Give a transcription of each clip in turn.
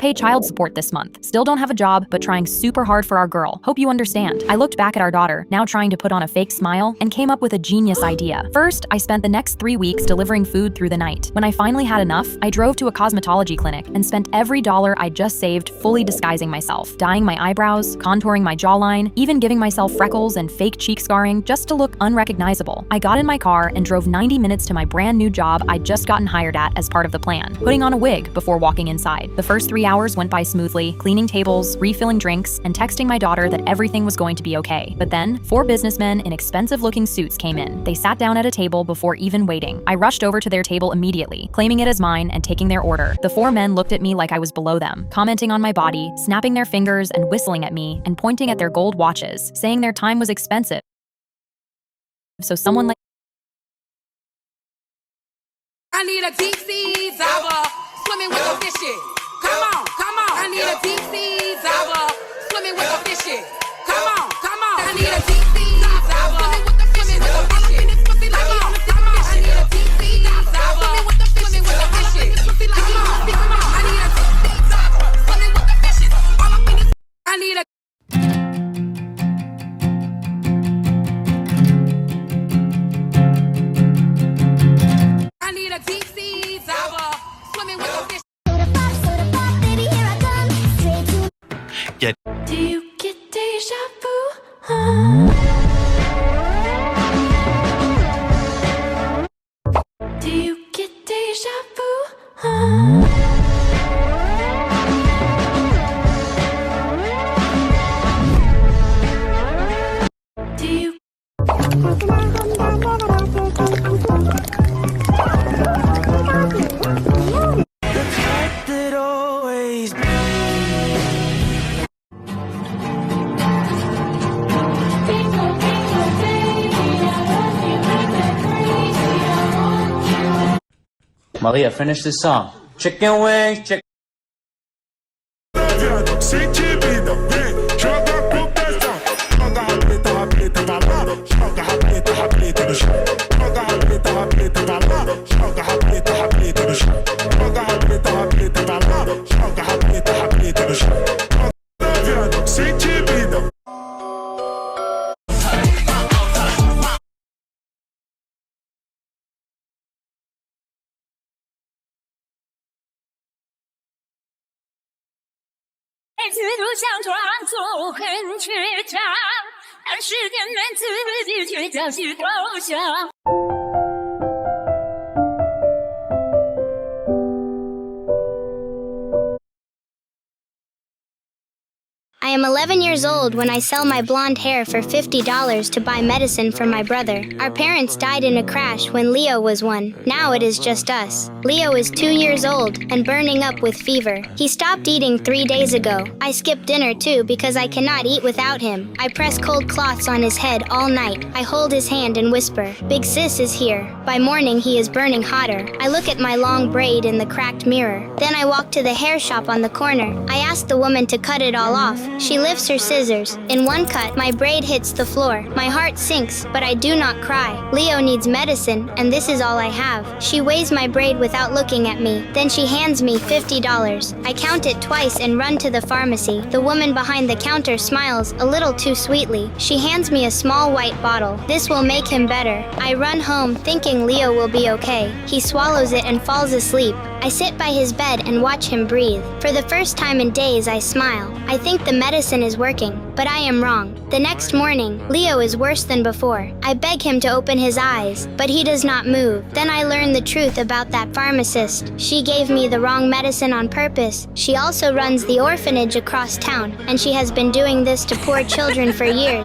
pay child support this month. Still don't have a job, but trying super hard for our girl. Hope you understand. I looked back at our daughter, now trying to put on a fake smile, and came up with a genius idea. First, I spent the next 3 weeks delivering food through the night. When I finally had enough, I drove to a cosmetology clinic and spent every dollar I just saved fully disguising myself, dyeing my eyebrows, contouring my jawline, even giving myself freckles and fake cheek scarring just to look unrecognizable. I got in my car and drove 90 minutes to my brand new job I'd just gotten hired at as part of the plan, putting on a wig before walking inside. The first 3 hours went by smoothly, cleaning tables, refilling drinks, and texting my daughter that everything was going to be okay. But then, 4 businessmen in expensive-looking suits came in. They sat down at a table before even waiting. I rushed over to their table immediately, claiming it as mine and taking their order. The 4 men looked at me like I was below them, commenting on my body, snapping their fingers and whistling at me, and pointing at their gold watches, saying their time was expensive. So someone like I need a deep sea diver, swimming with the fishes. Come on, come on. I need a deep sea diver, swimming with the fishes. Come on, come on. I need a deep sea diver, swimming with the fishes. Come on, come on. I need a deep sea diver, swimming with the fishes. Come on, come on. I need a deep sea diver, swimming with the fishes. All up in this. I need a. I need a deep sea diver, swimming with the fish. Get. Do you get deja vu? Do you get deja vu? Do you? Malia, finish this song. Chicken wings, chicken. Sente vida, vem, joga pro pesão. Joga rabeta, rabeta, balada. Joga rabeta, rabeta no chão. Joga rabeta, rabeta, balada. Joga rabeta, rabeta no chão. Joga rabeta, rabeta, balada. Joga rabeta, rabeta no chão. Sente vida. I am 11 years old when I sell my blonde hair for $50 to buy medicine for my brother. Our parents died in a crash when Leo was 1. Now it is just us. Leo is 2 years old and burning up with fever. He stopped eating 3 days ago. I skipped dinner too because I cannot eat without him. I press cold cloths on his head all night. I hold his hand and whisper, "Big sis is here." By morning he is burning hotter. I look at my long braid in the cracked mirror. Then I walk to the hair shop on the corner. I ask the woman to cut it all off. She lifts her scissors. In one cut, my braid hits the floor. My heart sinks, but I do not cry. Leo needs medicine, and this is all I have. She weighs my braid without looking at me. Then she hands me $50. I count it twice and run to the pharmacy. The woman behind the counter smiles a little too sweetly. She hands me a small white bottle. This will make him better. I run home thinking Leo will be okay. He swallows it and falls asleep. I sit by his bed and watch him breathe. For the first time in days, I smile. I think the medicine is working, but I am wrong. The next morning, Leo is worse than before. I beg him to open his eyes, but he does not move. Then I learn the truth about that pharmacist. She gave me the wrong medicine on purpose. She also runs the orphanage across town, and she has been doing this to poor children for years.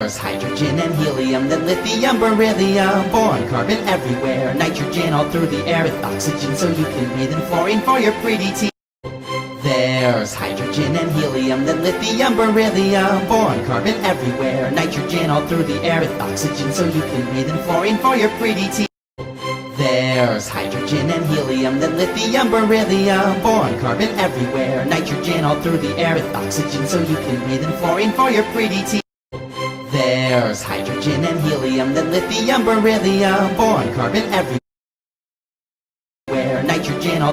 There's hydrogen and helium, then lithium, beryllium. Boron, carbon everywhere, nitrogen all through the air with oxygen so you can breathe, and fluorine for your pretty teeth. There's hydrogen and helium, then lithium, beryllium. Boron, carbon everywhere, nitrogen all through the air with oxygen so you can breathe, and fluorine for your pretty teeth. There's hydrogen and helium, then lithium, beryllium. Boron, carbon everywhere, nitrogen all through the air with oxygen so you can breathe, and fluorine for your pretty teeth. There's hydrogen and helium, then lithium, beryllium. Boron, carbon everywhere, nitrogen all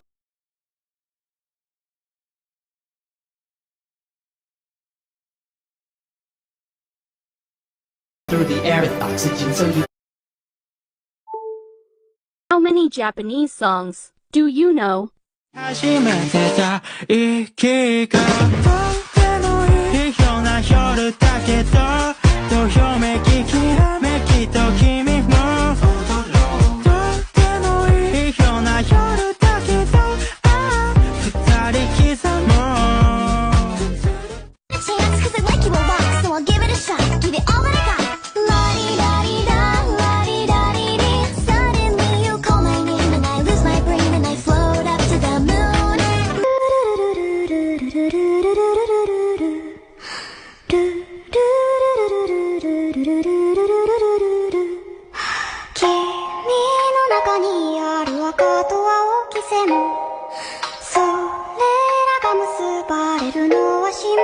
through the air with oxygen so you. How many Japanese songs do you know? 初めてた息がとてもいいような夜だけどどよめききらめきと君もとてもいいような夜だけど二人刻もう Chance cause I like you a lot, so I'll give it a shot. Give it all that I got. La-di-da-di-da, la-di-da-di-dee. Suddenly you call my name and I lose my brain and I float up to the moon. Kimi no naka ni aru aka to aoki sen. それらが結ばれるのは信